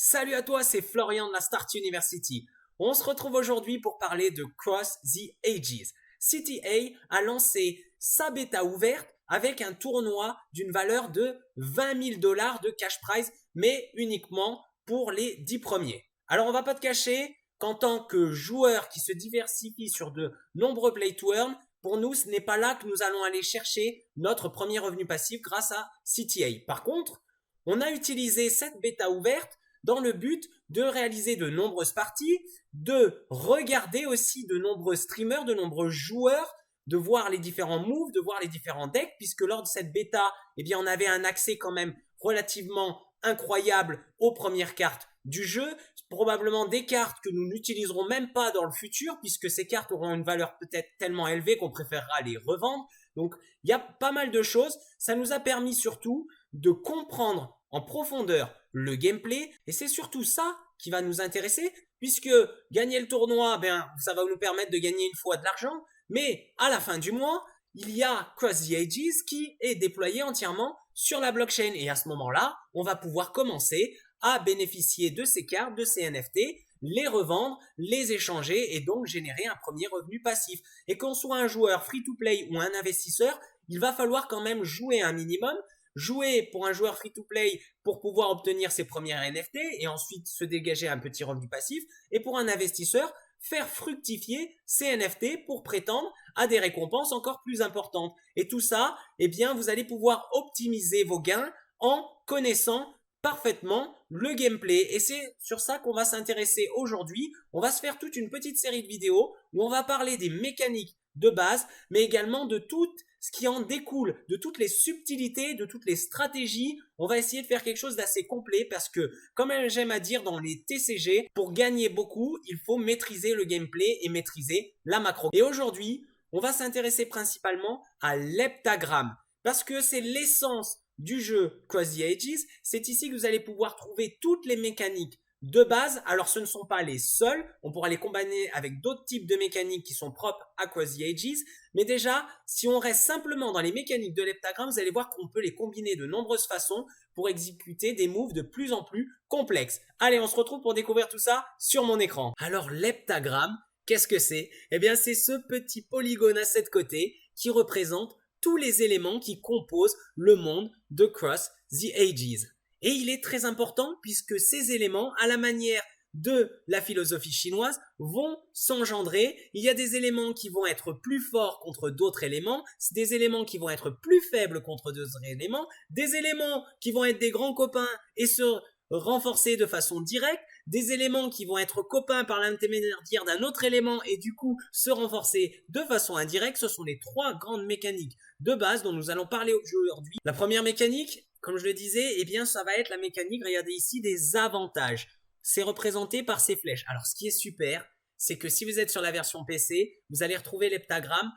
Salut à toi, c'est Florian de la Start University. On se retrouve aujourd'hui pour parler de Cross the Ages. CTA a lancé sa bêta ouverte avec un tournoi d'une valeur de 20 000 dollars de cash prize, mais uniquement pour les 10 premiers. Alors on va pas te cacher qu'en tant que joueur qui se diversifie sur de nombreux play to earn, pour nous, ce n'est pas là que nous allons aller chercher notre premier revenu passif grâce à CTA. Par contre, on a utilisé cette bêta ouverte dans le but de réaliser de nombreuses parties, de regarder aussi de nombreux streamers, de nombreux joueurs, de voir les différents moves, de voir les différents decks, puisque lors de cette bêta, eh bien, on avait un accès quand même relativement incroyable aux premières cartes du jeu, probablement des cartes que nous n'utiliserons même pas dans le futur, puisque ces cartes auront une valeur peut-être tellement élevée qu'on préférera les revendre. Donc, il y a pas mal de choses. Ça nous a permis surtout de comprendre en profondeur le gameplay, et c'est surtout ça qui va nous intéresser, puisque gagner le tournoi, ben, ça va nous permettre de gagner une fois de l'argent, mais à la fin du mois, il y a Cross the Ages qui est déployé entièrement sur la blockchain, et à ce moment-là, on va pouvoir commencer à bénéficier de ces cartes, de ces NFT, les revendre, les échanger et donc générer un premier revenu passif. Et qu'on soit un joueur free-to-play ou un investisseur, il va falloir quand même jouer un minimum. Jouer pour un joueur free-to-play pour pouvoir obtenir ses premières NFT et ensuite se dégager un petit revenu passif. Et pour un investisseur, faire fructifier ces NFT pour prétendre à des récompenses encore plus importantes. Et tout ça, eh bien, vous allez pouvoir optimiser vos gains en connaissant parfaitement le gameplay. Et c'est sur ça qu'on va s'intéresser aujourd'hui. On va se faire toute une petite série de vidéos où on va parler des mécaniques de base, mais également de tout ce qui en découle, de toutes les subtilités, de toutes les stratégies. On va essayer de faire quelque chose d'assez complet parce que, comme j'aime à dire dans les TCG, pour gagner beaucoup, il faut maîtriser le gameplay et maîtriser la macro. Et aujourd'hui, on va s'intéresser principalement à l'heptagramme parce que c'est l'essence du jeu Cross the Ages. C'est ici que vous allez pouvoir trouver toutes les mécaniques de base. Alors ce ne sont pas les seuls, on pourra les combiner avec d'autres types de mécaniques qui sont propres à Cross the Ages, mais déjà si on reste simplement dans les mécaniques de l'heptagramme, vous allez voir qu'on peut les combiner de nombreuses façons pour exécuter des moves de plus en plus complexes. Allez, on se retrouve pour découvrir tout ça sur mon écran. Alors l'heptagramme, qu'est-ce que c'est? Eh bien c'est ce petit polygone à 7 côtés qui représente tous les éléments qui composent le monde de Cross the Ages. Et il est très important puisque ces éléments, à la manière de la philosophie chinoise, vont s'engendrer. Il y a des éléments qui vont être plus forts contre d'autres éléments, des éléments qui vont être plus faibles contre d'autres éléments, des éléments qui vont être des grands copains et se renforcer de façon directe, des éléments qui vont être copains par l'intermédiaire d'un autre élément et du coup se renforcer de façon indirecte. Ce sont les trois grandes mécaniques de base dont nous allons parler aujourd'hui. La première mécanique, comme je le disais, eh bien, ça va être la mécanique, regardez ici, des avantages. C'est représenté par ces flèches. Alors, ce qui est super, c'est que si vous êtes sur la version PC, vous allez retrouver l'heptagramme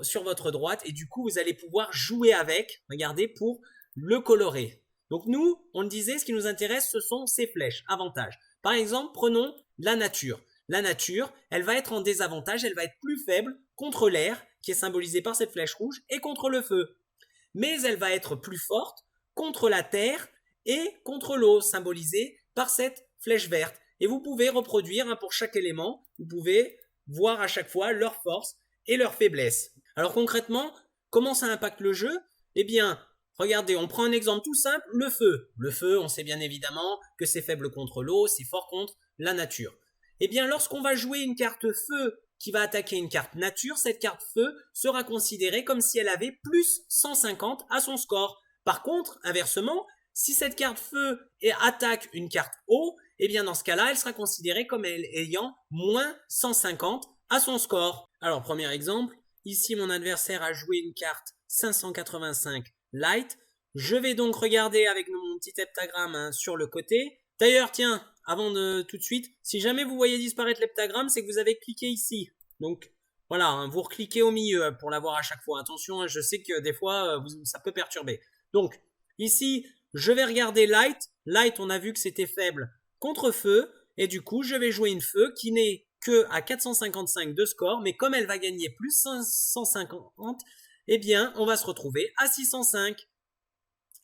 sur votre droite et du coup, vous allez pouvoir jouer avec, regardez, pour le colorer. Donc nous, on le disait, ce qui nous intéresse, ce sont ces flèches, avantages. Par exemple, prenons la nature. La nature, elle va être en désavantage, elle va être plus faible contre l'air, qui est symbolisé par cette flèche rouge, et contre le feu. Mais elle va être plus forte contre la terre et contre l'eau, symbolisée par cette flèche verte. Et vous pouvez reproduire pour chaque élément, vous pouvez voir à chaque fois leur force et leur faiblesse. Alors concrètement, comment ça impacte le jeu? Eh bien, regardez, on prend un exemple tout simple, le feu. Le feu, on sait bien évidemment que c'est faible contre l'eau, c'est fort contre la nature. Eh bien, lorsqu'on va jouer une carte feu qui va attaquer une carte nature, cette carte feu sera considérée comme si elle avait plus 150 à son score. Par contre, inversement, si cette carte feu attaque une carte eau, eh bien dans ce cas-là, elle sera considérée comme ayant moins 150 à son score. Alors, premier exemple, ici mon adversaire a joué une carte 585 light. Je vais donc regarder avec mon petit heptagramme sur le côté. D'ailleurs, tiens, avant de tout de suite, si jamais vous voyez disparaître l'heptagramme, c'est que vous avez cliqué ici. Donc voilà, vous recliquez au milieu pour l'avoir à chaque fois. Attention, je sais que des fois, ça peut perturber. Donc ici, je vais regarder light. Light, on a vu que c'était faible contre feu. Et du coup, je vais jouer une feu qui n'est que à 455 de score. Mais comme elle va gagner plus 550, eh bien, on va se retrouver à 605.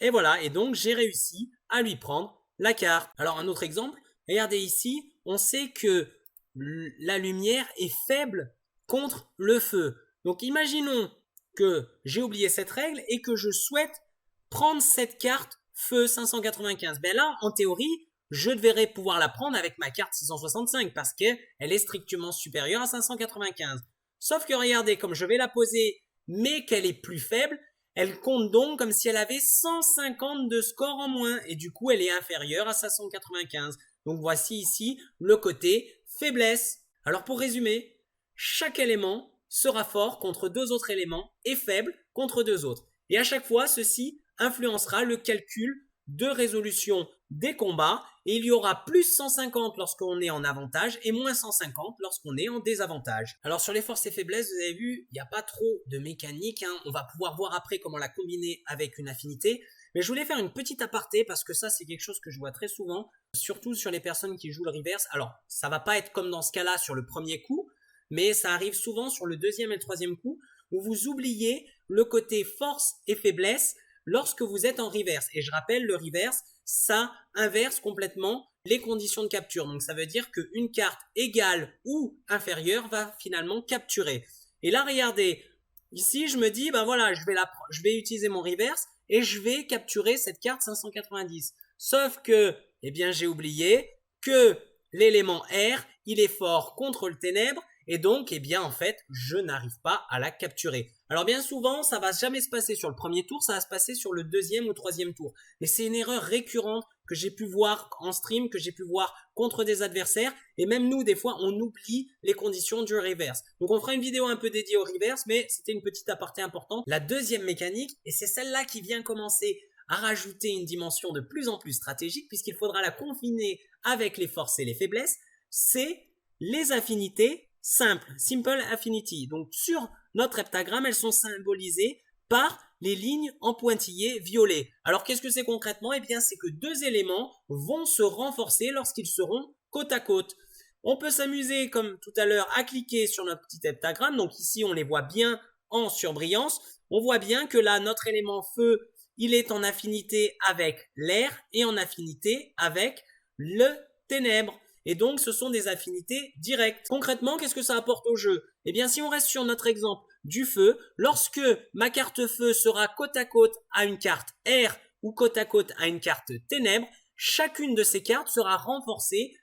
Et voilà, et donc j'ai réussi à lui prendre la carte. Alors un autre exemple, regardez ici, on sait que la lumière est faible contre le feu. Donc imaginons que j'ai oublié cette règle et que je souhaite prendre cette carte feu 595. Ben là, en théorie, je devrais pouvoir la prendre avec ma carte 665 parce qu'elle est strictement supérieure à 595. Sauf que regardez, comme je vais la poser mais qu'elle est plus faible, elle compte donc comme si elle avait 150 de score en moins et du coup elle est inférieure à 595. Donc voici ici le côté faiblesse. Alors pour résumer, chaque élément sera fort contre deux autres éléments et faible contre deux autres. Et à chaque fois, ceci influencera le calcul de résolution des combats et il y aura plus 150 lorsqu'on est en avantage et moins 150 lorsqu'on est en désavantage. Alors sur les forces et faiblesses, vous avez vu, il n'y a pas trop de mécanique, hein. On va pouvoir voir après comment la combiner avec une affinité. Mais je voulais faire une petite aparté parce que ça c'est quelque chose que je vois très souvent, surtout sur les personnes qui jouent le reverse. Alors ça va pas être comme dans ce cas-là sur le premier coup, mais ça arrive souvent sur le deuxième et le troisième coup où vous oubliez le côté force et faiblesse lorsque vous êtes en reverse. Et je rappelle, le reverse, ça inverse complètement les conditions de capture. Donc ça veut dire qu'une carte égale ou inférieure va finalement capturer. Et là, regardez, ici je me dis, ben voilà, je vais utiliser mon reverse et je vais capturer cette carte 590. Sauf que, eh bien j'ai oublié que l'élément R, il est fort contre le ténèbre et donc, eh bien, en fait, je n'arrive pas à la capturer. Alors, bien souvent, ça va jamais se passer sur le premier tour, ça va se passer sur le deuxième ou troisième tour. Et c'est une erreur récurrente que j'ai pu voir en stream, que j'ai pu voir contre des adversaires. Et même nous, des fois, on oublie les conditions du reverse. Donc, on fera une vidéo un peu dédiée au reverse, mais c'était une petite aparté importante. La deuxième mécanique, et c'est celle-là qui vient commencer à rajouter une dimension de plus en plus stratégique, puisqu'il faudra la confiner avec les forces et les faiblesses, c'est les affinités simple affinity. Donc sur notre heptagramme, elles sont symbolisées par les lignes en pointillés violets. Alors qu'est-ce que c'est concrètement? Eh bien c'est que deux éléments vont se renforcer lorsqu'ils seront côte à côte. On peut s'amuser comme tout à l'heure à cliquer sur notre petit heptagramme. Donc ici on les voit bien en surbrillance. On voit bien que là notre élément feu, il est en affinité avec l'air et en affinité avec le ténèbre. Et donc, ce sont des affinités directes. Concrètement, qu'est-ce que ça apporte au jeu? Eh bien, si on reste sur notre exemple du feu, lorsque ma carte feu sera côte à côte à une carte air ou côte à côte à une carte ténèbres, chacune de ces cartes sera renforcée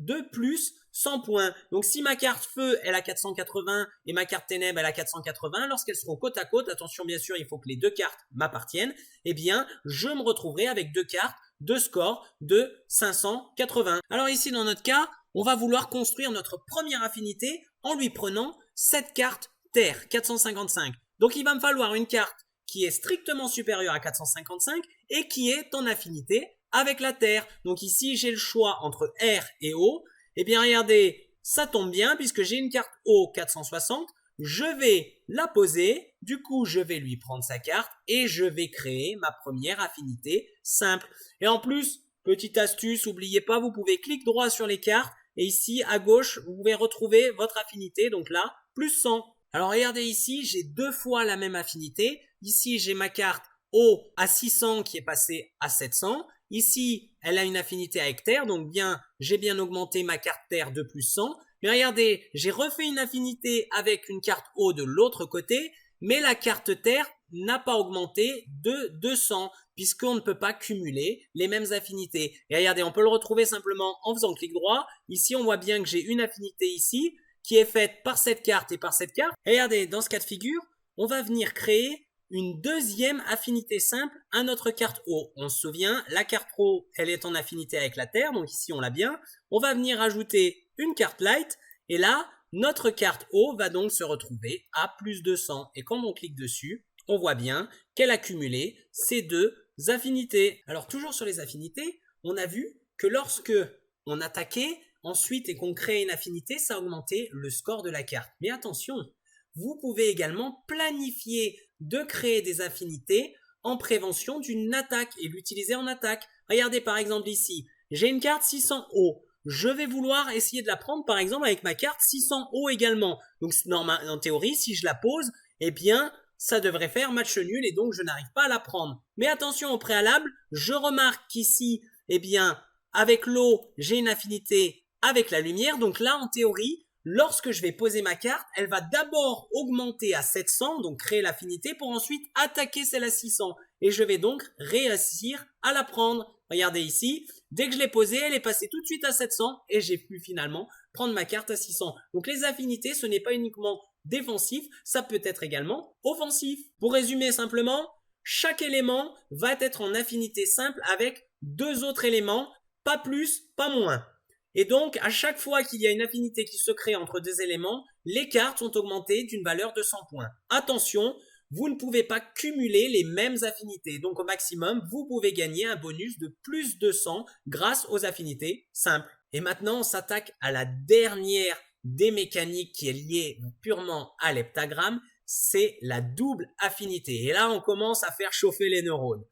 de plus 100 points. Donc si ma carte feu elle a 480 et ma carte ténèbres elle a 480, lorsqu'elles seront côte à côte, attention bien sûr il faut que les deux cartes m'appartiennent, eh bien je me retrouverai avec deux cartes de score de 580. Alors ici dans notre cas, on va vouloir construire notre première affinité en lui prenant cette carte terre 455. Donc il va me falloir une carte qui est strictement supérieure à 455 et qui est en affinité avec la Terre. Donc ici, j'ai le choix entre R et O. Eh bien, regardez, ça tombe bien puisque j'ai une carte O 460. Je vais la poser. Du coup, je vais lui prendre sa carte et je vais créer ma première affinité simple. Et en plus, petite astuce, n'oubliez pas, vous pouvez cliquer droit sur les cartes et ici, à gauche, vous pouvez retrouver votre affinité. Donc là, plus 100. Alors regardez ici, j'ai deux fois la même affinité. Ici, j'ai ma carte O à 600 qui est passée à 700. Ici, elle a une affinité avec Terre, donc j'ai bien augmenté ma carte Terre de plus 100. Mais regardez, j'ai refait une affinité avec une carte O de l'autre côté, mais la carte Terre n'a pas augmenté de 200, puisqu'on ne peut pas cumuler les mêmes affinités. Et regardez, on peut le retrouver simplement en faisant clic droit. Ici, on voit bien que j'ai une affinité ici, qui est faite par cette carte et par cette carte. Et regardez, dans ce cas de figure, on va venir créer une deuxième affinité simple à notre carte O. On se souvient, la carte O, elle est en affinité avec la Terre, donc ici on l'a bien. On va venir ajouter une carte light, et là, notre carte O va donc se retrouver à plus 200. Et quand on clique dessus, on voit bien qu'elle a cumulé ces deux affinités. Alors toujours sur les affinités, on a vu que lorsque on attaquait ensuite et qu'on créait une affinité, ça augmentait le score de la carte. Mais attention, vous pouvez également planifier de créer des affinités en prévention d'une attaque et l'utiliser en attaque. Regardez par exemple ici, j'ai une carte 600 O. Je vais vouloir essayer de la prendre par exemple avec ma carte 600 O également. Donc en théorie, si je la pose, eh bien ça devrait faire match nul et donc je n'arrive pas à la prendre. Mais attention au préalable, je remarque qu'ici, eh bien, avec l'eau, j'ai une affinité avec la lumière. Donc là, en théorie, lorsque je vais poser ma carte, elle va d'abord augmenter à 700, donc créer l'affinité, pour ensuite attaquer celle à 600. Et je vais donc réussir à la prendre. Regardez ici, dès que je l'ai posée, elle est passée tout de suite à 700 et j'ai pu finalement prendre ma carte à 600. Donc les affinités, ce n'est pas uniquement défensif, ça peut être également offensif. Pour résumer simplement, chaque élément va être en affinité simple avec deux autres éléments, pas plus, pas moins. Et donc, à chaque fois qu'il y a une affinité qui se crée entre deux éléments, les cartes sont augmentées d'une valeur de 100 points. Attention, vous ne pouvez pas cumuler les mêmes affinités. Donc, au maximum, vous pouvez gagner un bonus de plus de 100 grâce aux affinités simples. Et maintenant, on s'attaque à la dernière des mécaniques qui est liée purement à l'heptagramme, c'est la double affinité. Et là, on commence à faire chauffer les neurones.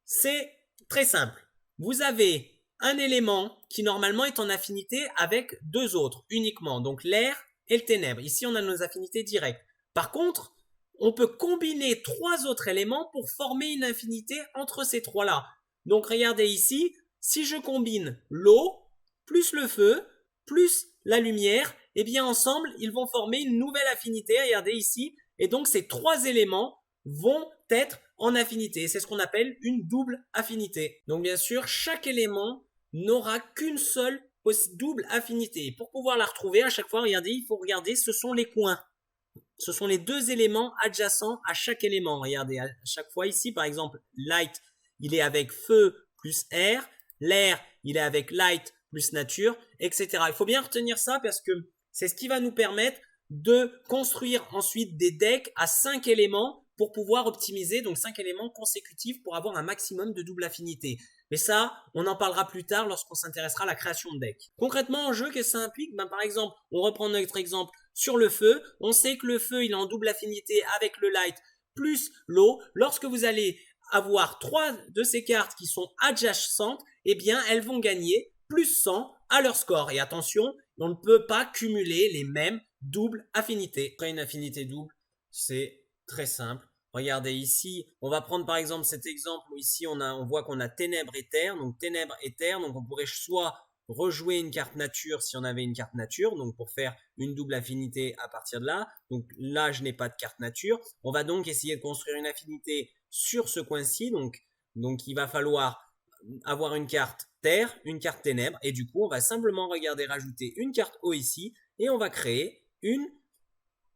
C'est très simple. Vous avez un élément qui normalement est en affinité avec deux autres uniquement, donc l'air et le ténèbre. Ici, on a nos affinités directes. Par contre, on peut combiner trois autres éléments pour former une affinité entre ces trois-là. Donc, regardez ici, si je combine l'eau, plus le feu, plus la lumière, eh bien ensemble, ils vont former une nouvelle affinité. Regardez ici. Et donc, ces trois éléments vont être en affinité. C'est ce qu'on appelle une double affinité. Donc, bien sûr, chaque élément n'aura qu'une seule double affinité. Pour pouvoir la retrouver, à chaque fois, regardez, il faut regarder, ce sont les coins. Ce sont les deux éléments adjacents à chaque élément. Regardez, à chaque fois ici, par exemple, light, il est avec feu plus air. L'air, il est avec light plus nature, etc. Il faut bien retenir ça parce que c'est ce qui va nous permettre de construire ensuite des decks à 5 éléments pour pouvoir optimiser, donc 5 éléments consécutifs pour avoir un maximum de double affinité. Mais ça, on en parlera plus tard lorsqu'on s'intéressera à la création de decks. Concrètement, en jeu, qu'est-ce que ça implique? Par exemple, on reprend notre exemple sur le feu. On sait que le feu, il est en double affinité avec le light plus l'eau. Lorsque vous allez avoir 3 de ces cartes qui sont adjacentes, eh bien, elles vont gagner plus 100 à leur score. Et attention, on ne peut pas cumuler les mêmes doubles affinités. Après une affinité double, c'est très simple. Regardez ici, on va prendre par exemple cet exemple où ici on voit qu'on a ténèbres et terre. Donc ténèbres et terre, donc on pourrait soit rejouer une carte nature si on avait une carte nature, donc pour faire une double affinité à partir de là. Donc là, je n'ai pas de carte nature. On va donc essayer de construire une affinité sur ce coin-ci. Donc il va falloir avoir une carte terre, une carte ténèbres, et du coup on va simplement regarder rajouter une carte eau ici, et on va créer une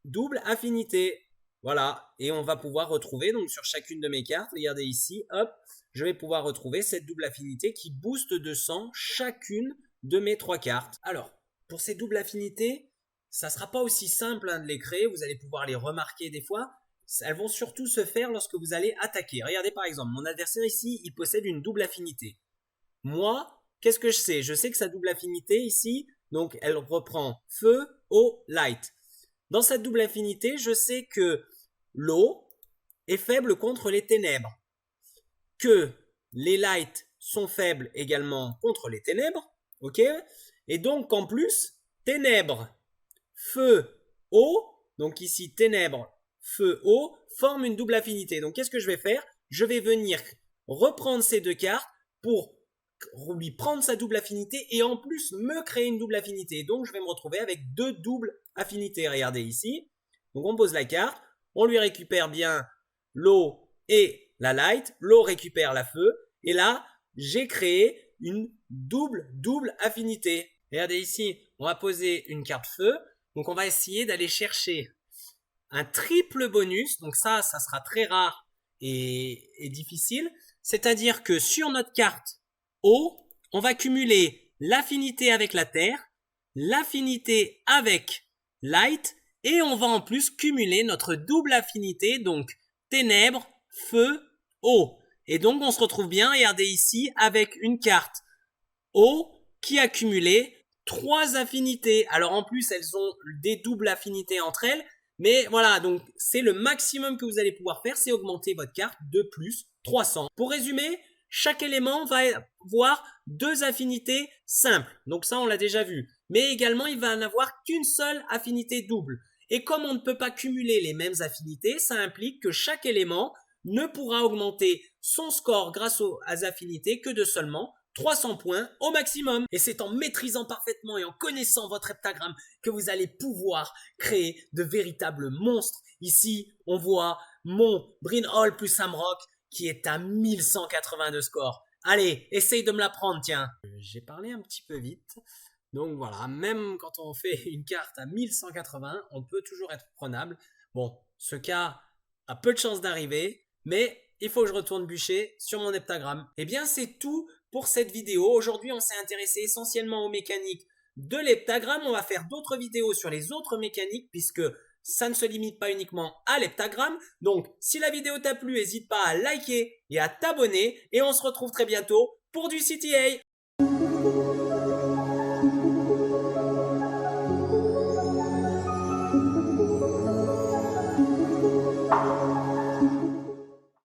double affinité. Voilà, et on va pouvoir retrouver donc sur chacune de mes cartes, regardez ici, hop, je vais pouvoir retrouver cette double affinité qui booste de 100 chacune de mes 3 cartes. Alors, pour ces doubles affinités, ça ne sera pas aussi simple de les créer, vous allez pouvoir les remarquer des fois. Elles vont surtout se faire lorsque vous allez attaquer. Regardez par exemple, mon adversaire ici, il possède une double affinité. Moi, qu'est-ce que je sais? Je sais que sa double affinité ici, donc elle reprend feu, eau, light. Dans cette double affinité, je sais que l'eau est faible contre les ténèbres, que les lights sont faibles également contre les ténèbres, ok? Et donc en plus, ténèbres, feu, eau, donc ici ténèbres, feu, eau, forment une double affinité. Donc qu'est-ce que je vais faire? Je vais venir reprendre ces deux cartes pour lui prendre sa double affinité et en plus me créer une double affinité. Donc je vais me retrouver avec deux doubles affinités. Regardez ici. Donc on pose la carte, on lui récupère bien l'eau et la light, l'eau récupère la feu, et là j'ai créé une double affinité. Regardez ici, on va poser une carte feu, donc on va essayer d'aller chercher un triple bonus, donc ça sera très rare et difficile, c'est-à-dire que sur notre carte eau, on va cumuler l'affinité avec la terre, l'affinité avec light, et on va en plus cumuler notre double affinité, donc ténèbres, feu, eau. Et donc on se retrouve bien, regardez ici, avec une carte eau qui a cumulé 3 affinités. Alors en plus, elles ont des doubles affinités entre elles, mais voilà, donc c'est le maximum que vous allez pouvoir faire, c'est augmenter votre carte de plus 300. Pour résumer, chaque élément va avoir 2 affinités simples. Donc ça, on l'a déjà vu. Mais également, il va n'avoir qu'une seule affinité double. Et comme on ne peut pas cumuler les mêmes affinités, ça implique que chaque élément ne pourra augmenter son score grâce aux affinités que de seulement 300 points au maximum. Et c'est en maîtrisant parfaitement et en connaissant votre heptagramme que vous allez pouvoir créer de véritables monstres. Ici, on voit mon Brinhall plus Samrock qui est à 1180 de score. Allez, essaye de me la prendre, tiens. J'ai parlé un petit peu vite. Donc voilà, même quand on fait une carte à 1180, on peut toujours être prenable. Bon, ce cas a peu de chances d'arriver, mais il faut que je retourne bûcher sur mon heptagramme. Eh bien, c'est tout pour cette vidéo. Aujourd'hui, on s'est intéressé essentiellement aux mécaniques de l'heptagramme. On va faire d'autres vidéos sur les autres mécaniques puisque ça ne se limite pas uniquement à l'heptagramme. Donc, si la vidéo t'a plu, n'hésite pas à liker et à t'abonner. Et on se retrouve très bientôt pour du CTA.